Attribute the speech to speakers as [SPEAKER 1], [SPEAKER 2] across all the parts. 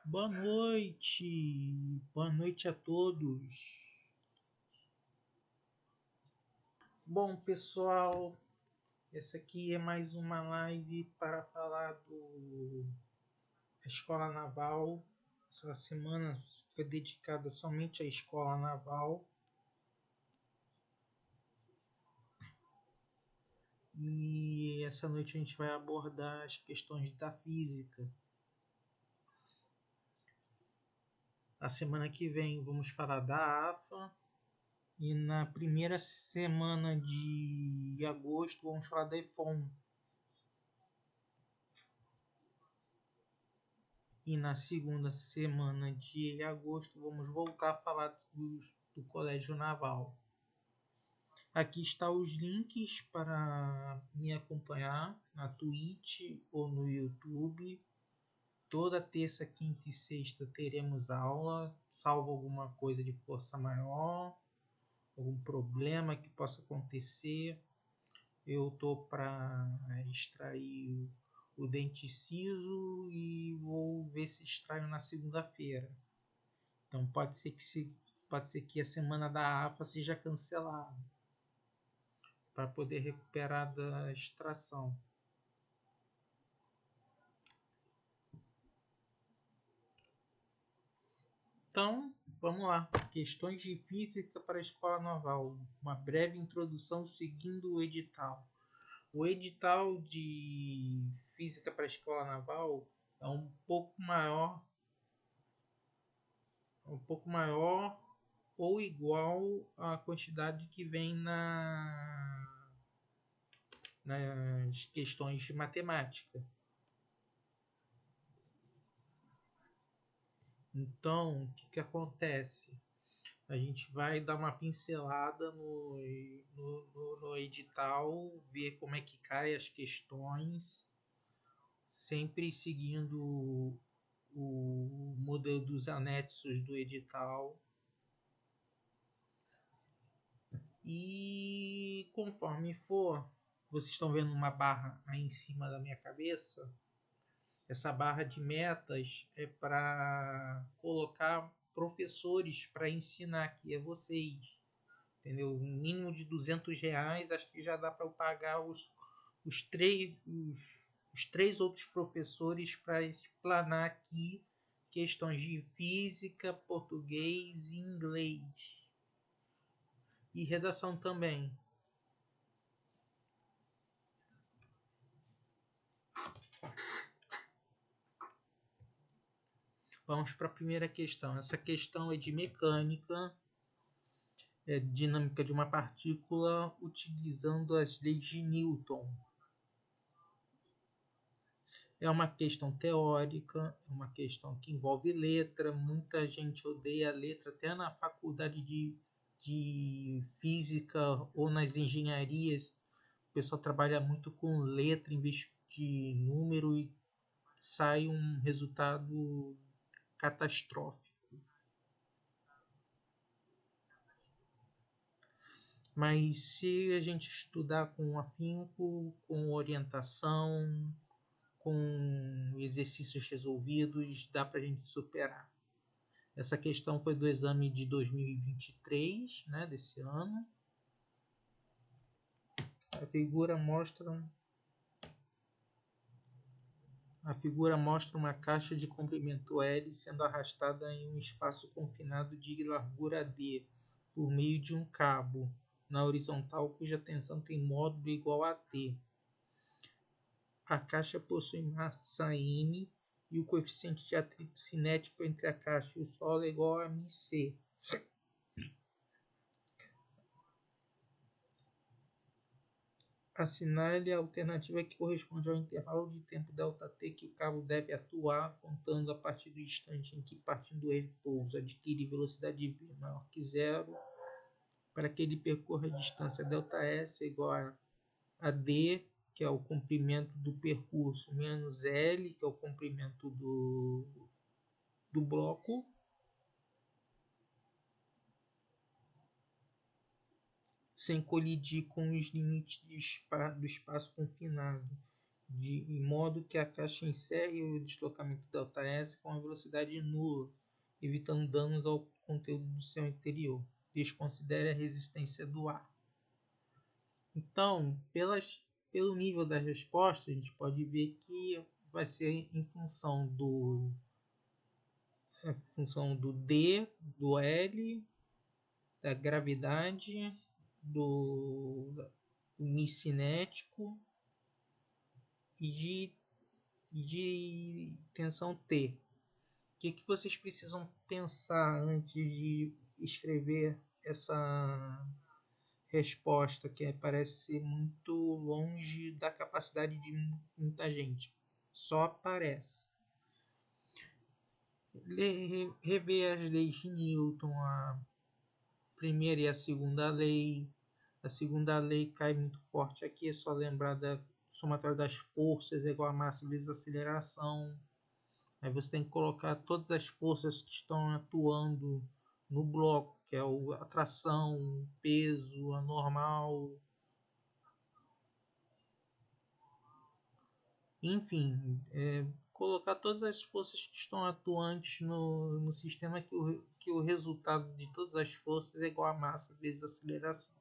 [SPEAKER 1] Boa noite a todos. Bom, pessoal, essa aqui é mais uma live para falar da Escola Naval. Essa semana foi dedicada somente à Escola Naval. E essa noite a gente vai abordar as questões da física. A semana que vem vamos falar da AFA. E na primeira semana de agosto vamos falar da EFON. E na segunda semana de agosto vamos voltar a falar do Colégio Naval. Aqui estão os links para me acompanhar na Twitch ou no YouTube. Toda terça, quinta e sexta teremos aula, salvo alguma coisa de força maior, algum problema que possa acontecer. Eu estou para extrair o dente ciso e vou ver se extraio na segunda-feira. Então pode ser que a semana da AFA seja cancelada para poder recuperar da extração. Então, vamos lá. Questões de física para a Escola Naval. Uma breve introdução seguindo o edital. O edital de física para a Escola Naval é um pouco maior ou igual à quantidade que vem nas questões de matemática. Então, o que acontece? A gente vai dar uma pincelada no edital, ver como é que cai as questões, sempre seguindo o modelo dos anexos do edital. E conforme for, vocês estão vendo uma barra aí em cima da minha cabeça. Essa barra de metas é para colocar professores para ensinar aqui a vocês. Entendeu? Um mínimo de R$ 200, acho que já dá para eu pagar os três outros professores para explanar aqui questões de física, português e inglês. E redação também. Vamos para a primeira questão. Essa questão é de mecânica, dinâmica de uma partícula utilizando as leis de Newton. É uma questão teórica, é uma questão que envolve letra. Muita gente odeia a letra, até na faculdade de física ou nas engenharias. O pessoal trabalha muito com letra em vez de número e sai um resultado catastrófico. Mas se a gente estudar com afinco, com orientação, com exercícios resolvidos, dá para a gente superar. Essa questão foi do exame de 2023, né, desse ano. A figura mostra uma caixa de comprimento L sendo arrastada em um espaço confinado de largura D por meio de um cabo na horizontal cuja tensão tem módulo igual a T. A caixa possui massa M e o coeficiente de atrito cinético entre a caixa e o solo é igual a μc. Assinale a alternativa que corresponde ao intervalo de tempo ΔT que o cabo deve atuar, contando a partir do instante em que, partindo do repouso, adquire velocidade v maior que zero, para que ele percorra a distância ΔS igual a d, que é o comprimento do percurso, menos L, que é o comprimento do bloco, sem colidir com os limites do espaço confinado. de modo que a caixa encerre o deslocamento ΔS com a velocidade nula, evitando danos ao conteúdo do seu interior. Desconsidere a resistência do ar. Então, pelo nível das respostas, a gente pode ver que vai ser em função do D, do L, da gravidade, do Mi cinético e de tensão T. O que vocês precisam pensar antes de escrever essa resposta que parece ser muito longe da capacidade de muita gente? Só parece. Rever as leis de Newton, a primeira e a segunda lei. A segunda lei cai muito forte aqui, é só lembrar da somatória das forças é igual a massa vezes a aceleração. Aí você tem que colocar todas as forças que estão atuando no bloco, que é a tração, o peso, a normal. Enfim, colocar todas as forças que estão atuantes no sistema que o resultado de todas as forças é igual a massa vezes a aceleração.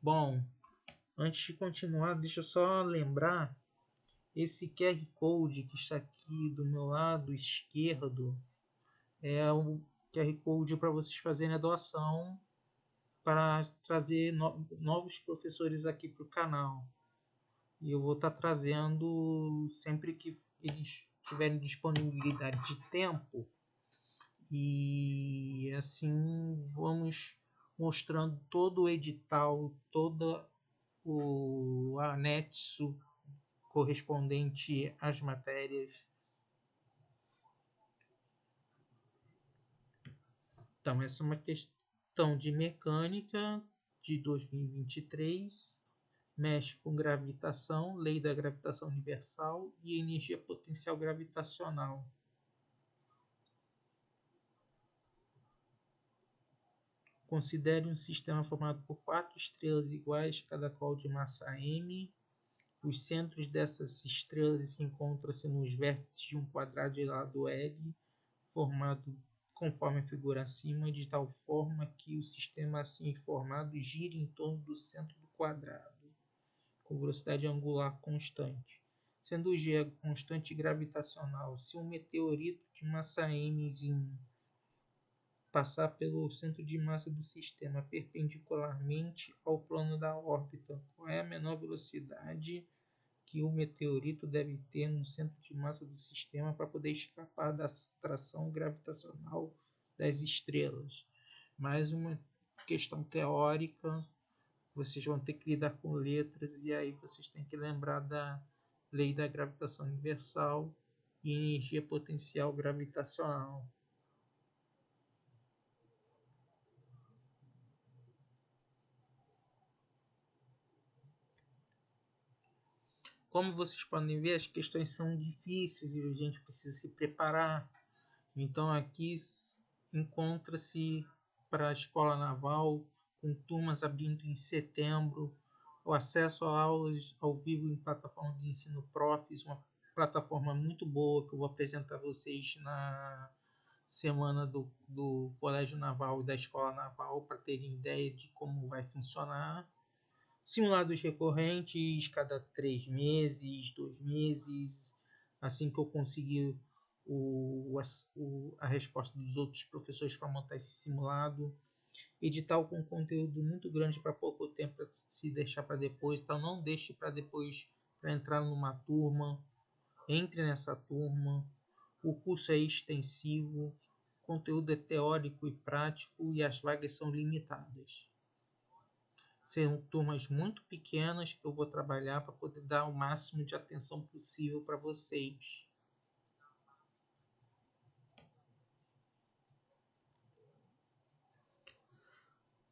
[SPEAKER 1] Bom, antes de continuar, deixa eu só lembrar, esse QR Code que está aqui do meu lado esquerdo é o QR Code para vocês fazerem a doação para trazer novos professores aqui para o canal. E eu vou estar trazendo sempre que eles tiverem disponibilidade de tempo. E assim vamos mostrando todo o edital, todo o anexo correspondente às matérias. Então, essa é uma questão de mecânica de 2023, mexe com gravitação, lei da gravitação universal e energia potencial gravitacional. Considere um sistema formado por 4 estrelas iguais, cada qual de massa m. Os centros dessas estrelas encontram-se nos vértices de um quadrado de lado L, formado conforme a figura acima, de tal forma que o sistema assim formado gira em torno do centro do quadrado, com velocidade angular constante. Sendo o g constante gravitacional, se um meteorito de massa m passar pelo centro de massa do sistema perpendicularmente ao plano da órbita, qual é a menor velocidade que o meteorito deve ter no centro de massa do sistema para poder escapar da atração gravitacional das estrelas? Mais uma questão teórica, vocês vão ter que lidar com letras e aí vocês têm que lembrar da lei da gravitação universal e energia potencial gravitacional. Como vocês podem ver, as questões são difíceis e a gente precisa se preparar. Então aqui encontra-se para a Escola Naval, com turmas abrindo em setembro, o acesso a aulas ao vivo em plataforma de ensino Profis, uma plataforma muito boa que eu vou apresentar a vocês na semana do Colégio Naval e da Escola Naval, para terem ideia de como vai funcionar. Simulados recorrentes, cada 3 meses, 2 meses, assim que eu conseguir a resposta dos outros professores para montar esse simulado. Edital com conteúdo muito grande para pouco tempo, para se deixar para depois. Então não deixe para depois para entrar numa turma. Entre nessa turma. O curso é extensivo, o conteúdo é teórico e prático e as vagas são limitadas. Serão turmas muito pequenas que eu vou trabalhar para poder dar o máximo de atenção possível para vocês.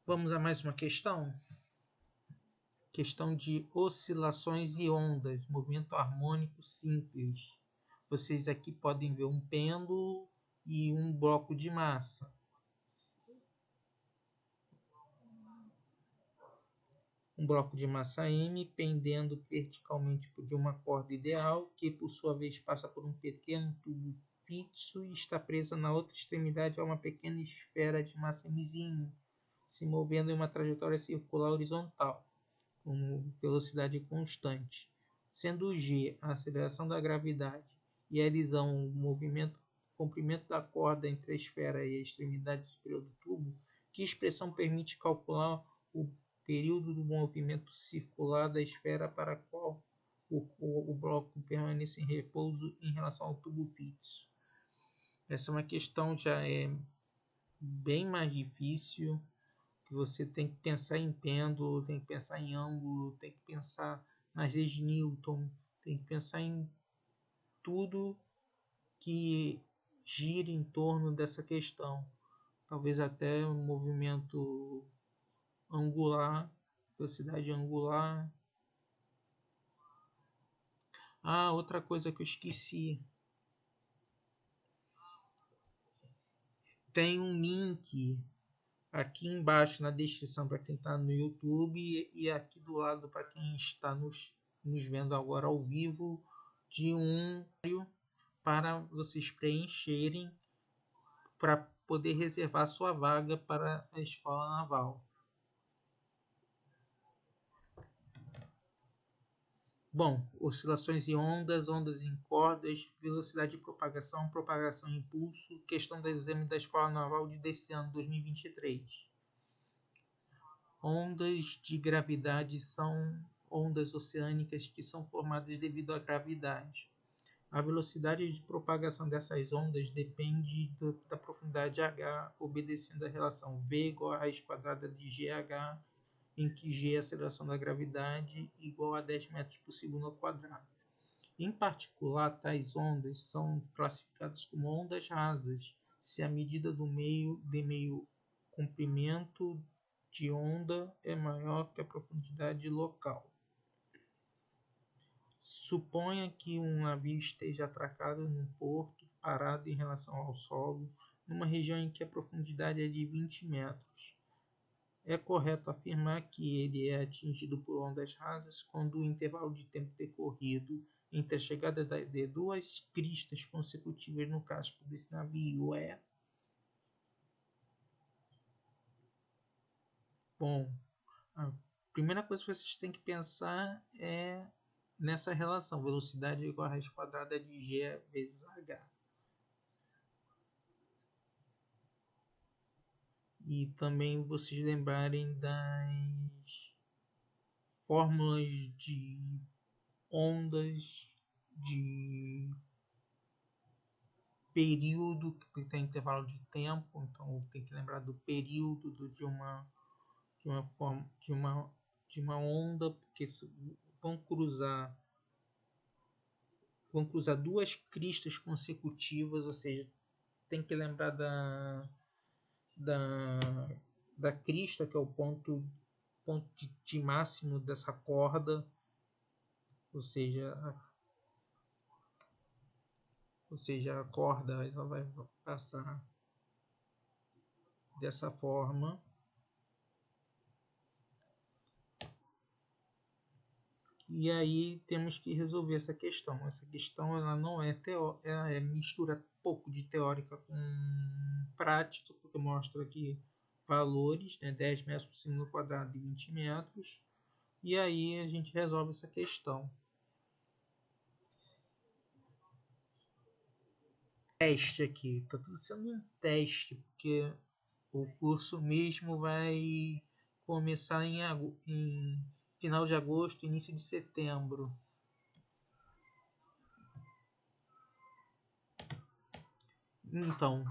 [SPEAKER 1] Vamos a mais uma questão? Questão de oscilações e ondas, movimento harmônico simples. Vocês aqui podem ver um pêndulo e um bloco de massa. um bloco de massa M pendendo verticalmente de uma corda ideal, que por sua vez passa por um pequeno tubo fixo e está presa na outra extremidade a uma pequena esfera de massa Mzinho, se movendo em uma trajetória circular horizontal, com velocidade constante. Sendo g a aceleração da gravidade e a elisão o movimento, comprimento da corda entre a esfera e a extremidade superior do tubo, que expressão permite calcular o período do movimento circular da esfera para a qual o bloco permanece em repouso em relação ao tubo fixo. Essa é uma questão já bem mais difícil, que você tem que pensar em pêndulo, tem que pensar em ângulo, tem que pensar nas leis de Newton, tem que pensar em tudo que gira em torno dessa questão. Talvez até um movimento angular, velocidade angular. Outra coisa que eu esqueci. Tem um link aqui embaixo na descrição para quem está no YouTube e aqui do lado para quem está nos vendo agora ao vivo, de um para vocês preencherem para poder reservar sua vaga para a Escola Naval. Bom, oscilações e ondas, ondas em cordas, velocidade de propagação, propagação e impulso, questão do exame da Escola Naval desse ano, 2023. Ondas de gravidade são ondas oceânicas que são formadas devido à gravidade. A velocidade de propagação dessas ondas depende da profundidade h, obedecendo à relação v igual a raiz quadrada de gh, em que g é a aceleração da gravidade, igual a 10 metros por segundo ao quadrado. Em particular, tais ondas são classificadas como ondas rasas, se a medida do meio comprimento de onda é maior que a profundidade local. Suponha que um navio esteja atracado num porto, parado em relação ao solo, numa região em que a profundidade é de 20 metros. É correto afirmar que ele é atingido por ondas rasas quando o intervalo de tempo decorrido entre a chegada de duas cristas consecutivas no casco desse navio é... Bom, a primeira coisa que vocês têm que pensar é nessa relação, velocidade igual a raiz quadrada de g vezes h. E também vocês lembrarem das fórmulas de ondas, de período, que tem intervalo de tempo, então tem que lembrar do período de uma onda, porque vão cruzar duas cristas consecutivas, ou seja, tem que lembrar da crista, que é o ponto de máximo dessa corda, ou seja, a corda ela vai passar dessa forma. E aí temos que resolver essa questão. Essa questão ela não é teórica, ela mistura pouco de teórica com prática, porque mostra aqui valores, né, 10 metros por segundo quadrado e 20 metros. E aí a gente resolve essa questão. Teste aqui, está tudo sendo um teste, porque o curso mesmo vai começar em final de agosto, início de setembro. Então,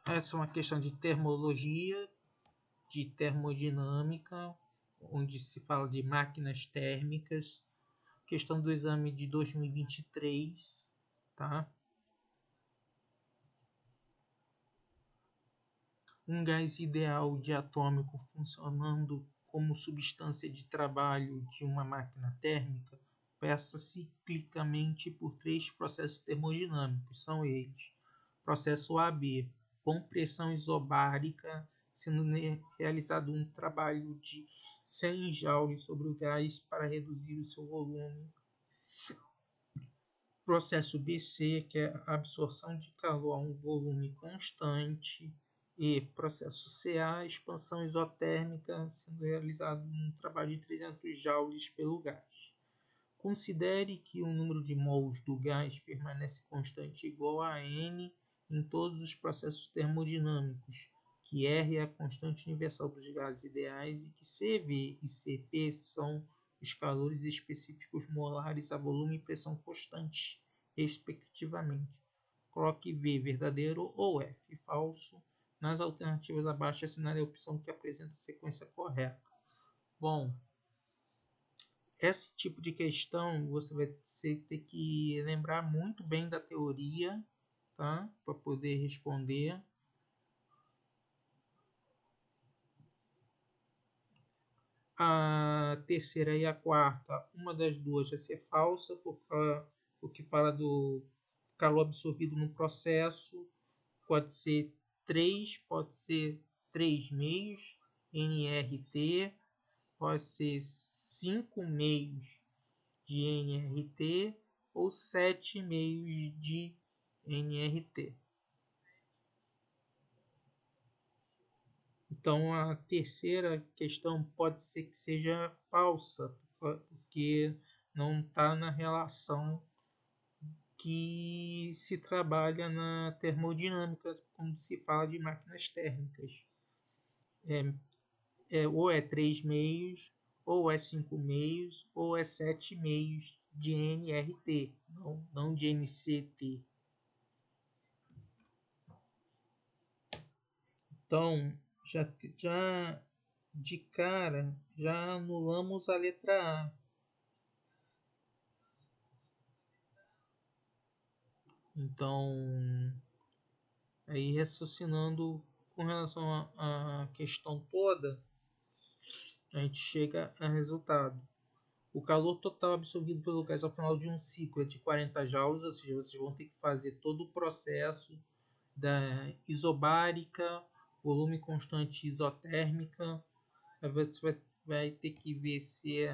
[SPEAKER 1] essa é uma questão de termologia, de termodinâmica, onde se fala de máquinas térmicas. Questão do exame de 2023, tá? Um gás ideal diatômico funcionando como substância de trabalho de uma máquina térmica passa ciclicamente por 3 processos termodinâmicos. São eles: processo AB, compressão isobárica, sendo realizado um trabalho de 100 joules sobre o gás para reduzir o seu volume. Processo BC, que é a absorção de calor a um volume constante. E processo CA, expansão isotérmica, sendo realizado um trabalho de 300 joules pelo gás. Considere que o número de mols do gás permanece constante igual a N em todos os processos termodinâmicos, que R é a constante universal dos gases ideais e que CV e CP são os calores específicos molares a volume e pressão constantes, respectivamente. Coloque V verdadeiro ou F falso. Nas alternativas abaixo, assinale a opção que apresenta a sequência correta. Bom, esse tipo de questão você vai ter que lembrar muito bem da teoria, tá? Para poder responder. A terceira e a quarta, uma das duas vai ser falsa, porque fala do calor absorvido no processo. Pode ser 3, pode ser 3 meios nRT, pode ser 5 meios de nRT ou 7 meios de nRT. Então a terceira questão pode ser que seja falsa, porque não está na relação que se trabalha na termodinâmica, quando se fala de máquinas térmicas. Ou é 3 meios, ou é 5 meios, ou é 7 meios de nRT, não de NCT. Então, já de cara, já anulamos a letra A. Então, aí raciocinando com relação à questão toda, a gente chega a resultado. O calor total absorvido pelo gás ao final de um ciclo é de 40 joules, ou seja, vocês vão ter que fazer todo o processo da isobárica, volume constante isotérmica. Aí você vai ter que ver se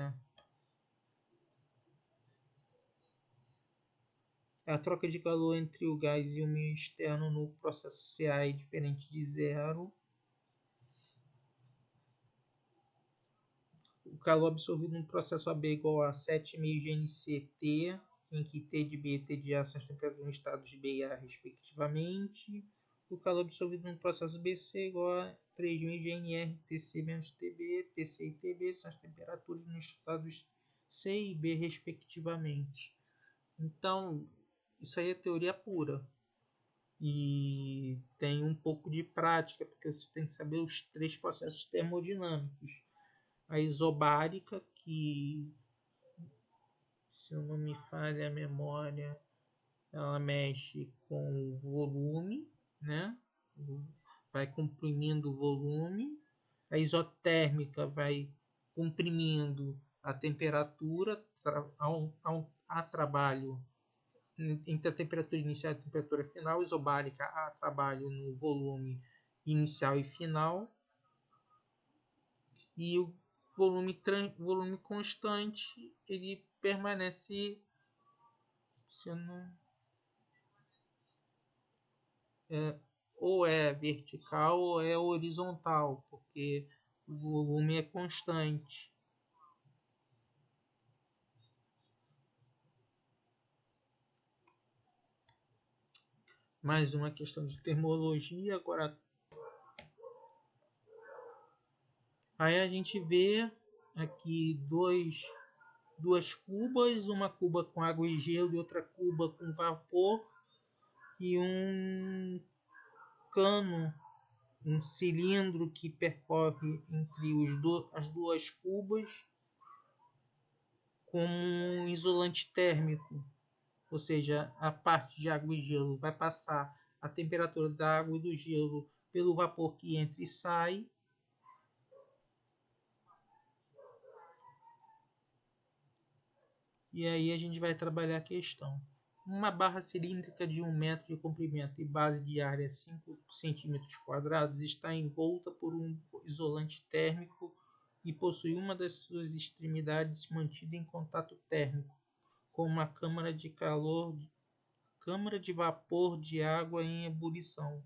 [SPEAKER 1] a troca de calor entre o gás e o meio externo no processo CA é diferente de zero. O calor absorvido no processo AB é igual a 7,5 GNCT, em que T de B e T de A são as temperaturas em estados B e A, respectivamente. O calor absorvido no processo BC é igual a 3.000 GNR, TC menos TB, TC e TB são as temperaturas nos estados C e B, respectivamente. Então, isso aí é teoria pura. E tem um pouco de prática, porque você tem que saber os 3 processos termodinâmicos. A isobárica, que, se não me falha a memória, ela mexe com o volume, né? Vai comprimindo o volume. A isotérmica vai comprimindo a temperatura a trabalho entre a temperatura inicial e a temperatura final. Isobárica a trabalho no volume inicial e final. E o volume constante, ele permanece ou é vertical ou é horizontal, porque o volume é constante. Mais uma questão de termologia. Agora, aí a gente vê aqui duas cubas, uma cuba com água e gelo e outra cuba com vapor, e um cano, um cilindro que percorre entre as duas cubas com um isolante térmico, ou seja, a parte de água e gelo vai passar a temperatura da água e do gelo pelo vapor que entra e sai. E aí a gente vai trabalhar a questão. Uma barra cilíndrica de 1 metro de comprimento e base de área 5 centímetros quadrados está envolta por um isolante térmico e possui uma das suas extremidades mantida em contato térmico com uma câmara de vapor de água em ebulição.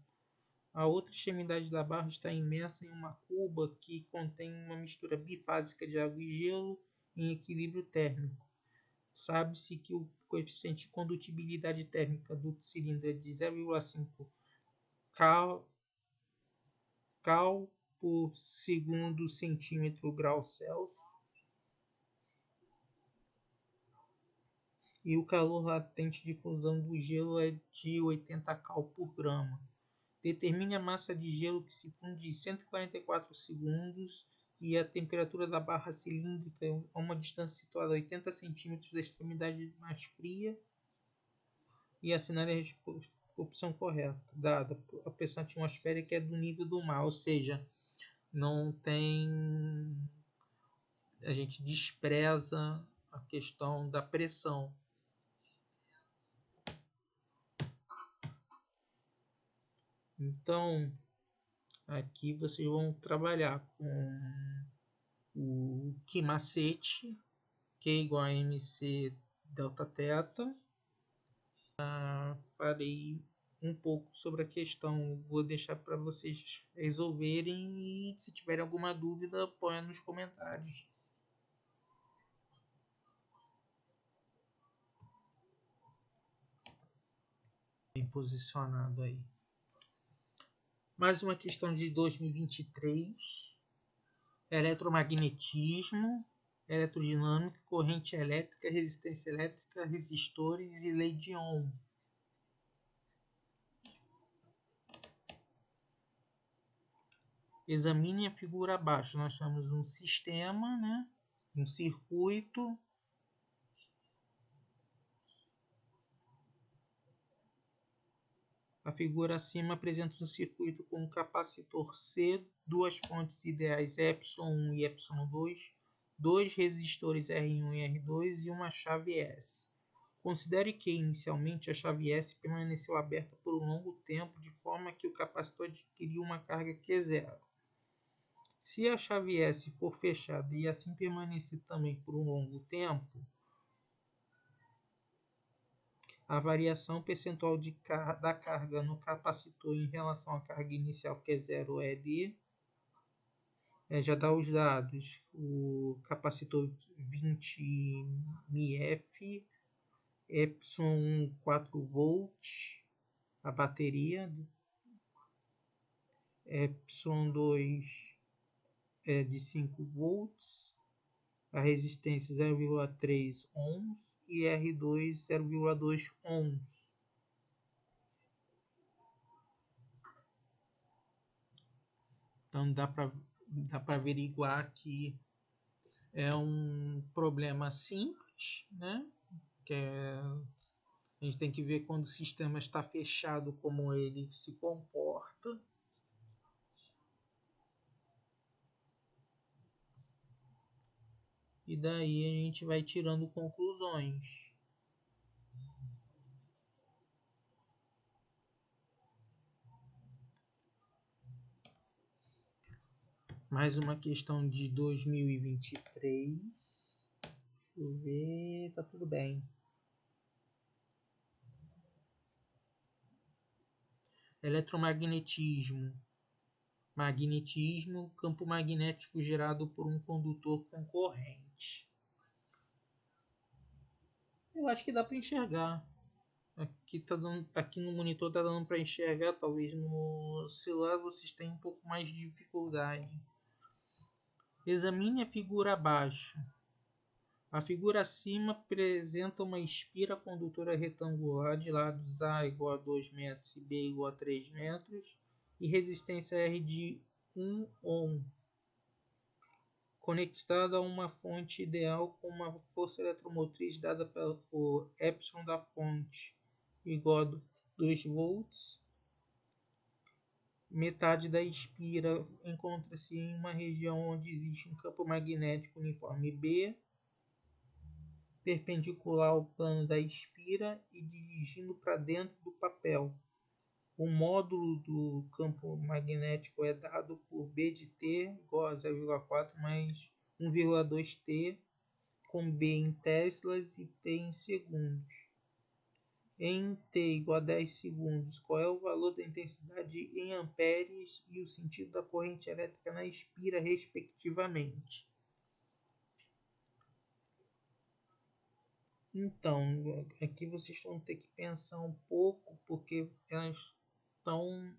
[SPEAKER 1] A outra extremidade da barra está imersa em uma cuba que contém uma mistura bifásica de água e gelo em equilíbrio térmico. Sabe-se que o coeficiente de condutibilidade térmica do cilindro é de 0,5 cal por segundo centímetro grau Celsius e o calor latente de fusão do gelo é de 80 cal por grama. Determine a massa de gelo que se funde em 144 segundos e a temperatura da barra cilíndrica a uma distância situada a 80 centímetros da extremidade mais fria e assinale a opção correta, dada a pressão atmosférica é do nível do mar, ou seja, não tem... a gente despreza a questão da pressão. Então, aqui vocês vão trabalhar com o Q macete, Q igual a MC delta θ. Falei um pouco sobre a questão, vou deixar para vocês resolverem e se tiverem alguma dúvida, ponha nos comentários. Bem posicionado aí. Mais uma questão de 2023. Eletromagnetismo, eletrodinâmica, corrente elétrica, resistência elétrica, resistores e lei de Ohm. Examine a figura abaixo. Nós temos um sistema, né? Um circuito. A figura acima apresenta um circuito com um capacitor C, duas fontes ideais ε1 e ε2, dois resistores R1 e R2 e uma chave S. Considere que, inicialmente, a chave S permaneceu aberta por um longo tempo, de forma que o capacitor adquiriu uma carga Q0. Se a chave S for fechada e assim permanecer também por um longo tempo, a variação percentual da carga no capacitor em relação à carga inicial Q0 é de... já dá os dados. O capacitor 20 mF, ε1 4 volts, a bateria, ε2 é de 5 volts, a resistência 0,3 ohms e R2 0,2 ohms. Então dá para averiguar que é um problema simples, né? A gente tem que ver quando o sistema está fechado como ele se comporta. E daí a gente vai tirando conclusões. Mais uma questão de 2023. Deixa eu ver, tá tudo bem. Eletromagnetismo. Magnetismo, campo magnético gerado por um condutor com corrente. Eu acho que dá para enxergar. Aqui no monitor tá dando para enxergar, talvez no celular vocês tenham um pouco mais de dificuldade. Examine a figura abaixo. A figura acima apresenta uma espira condutora retangular de lados A igual a 2 metros e B igual a 3 metros e resistência R de 1 ohm, conectada a uma fonte ideal com uma força eletromotriz dada por epsilon da fonte igual a 2 volts. Metade da espira encontra-se em uma região onde existe um campo magnético uniforme B, perpendicular ao plano da espira e dirigindo para dentro do papel. O módulo do campo magnético é dado por B de T igual a 0,4 mais 1,2 T, com B em teslas e T em segundos. Em T igual a 10 segundos, qual é o valor da intensidade em amperes e o sentido da corrente elétrica na espira, respectivamente? Então, aqui vocês vão ter que pensar um pouco, porque elas estão...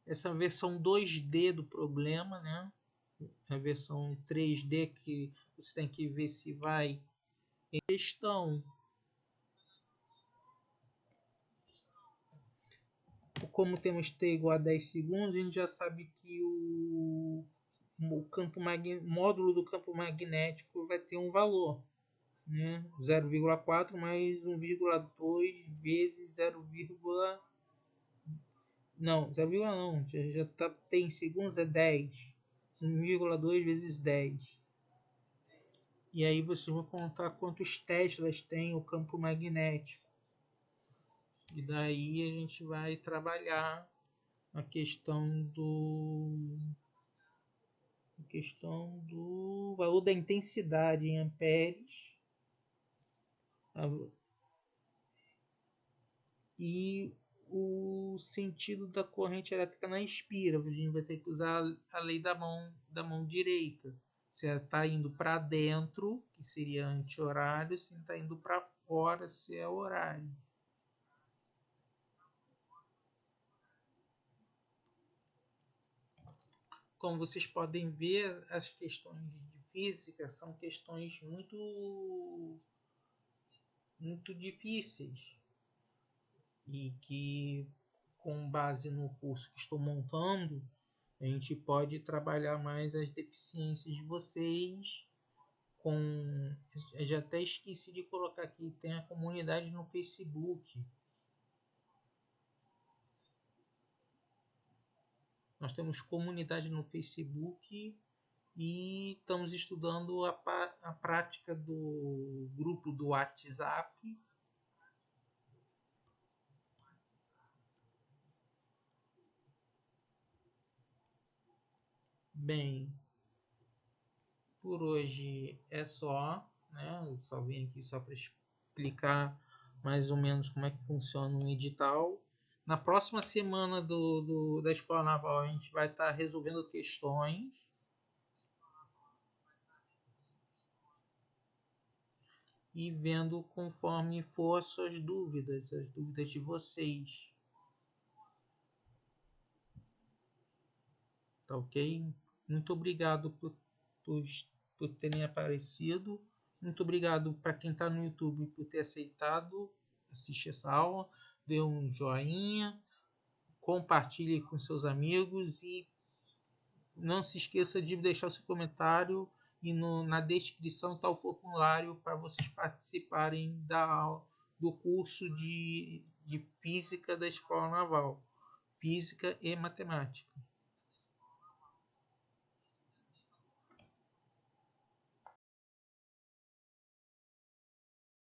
[SPEAKER 1] Essa versão 2D do problema, né? A versão 3D que você tem que ver se vai em questão. Como temos t igual a 10 segundos, a gente já sabe que módulo do campo magnético vai ter um valor, né? 0,4 mais 1,2 vezes 0, não, 0, não, já tá, tem segundos é 10. 1,2 vezes 10. E aí vocês vão contar quantos teslas tem o campo magnético. E daí a gente vai trabalhar a questão do valor da intensidade em amperes e o sentido da corrente elétrica na espira. A gente vai ter que usar a lei da mão direita. Se ela está indo para dentro, que seria anti-horário, se está indo para fora, se é horário. Como vocês podem ver, as questões de física são questões muito difíceis e que, com base no curso que estou montando, a gente pode trabalhar mais as deficiências de vocês. Eu já até esqueci de colocar aqui, tem a comunidade no Facebook. Nós temos comunidade no Facebook e estamos estudando a prática do grupo do WhatsApp. Bem, por hoje é só, né? Eu só vim aqui só para explicar mais ou menos como é que funciona um edital. Na próxima semana da Escola Naval a gente vai estar resolvendo questões e vendo conforme for as suas dúvidas, as dúvidas de vocês. Tá ok? Muito obrigado por terem aparecido. Muito obrigado para quem está no YouTube por ter aceitado assistir essa aula. Dê um joinha, compartilhe com seus amigos e não se esqueça de deixar o seu comentário e na descrição está o formulário para vocês participarem do curso de Física da Escola Naval. Física e Matemática.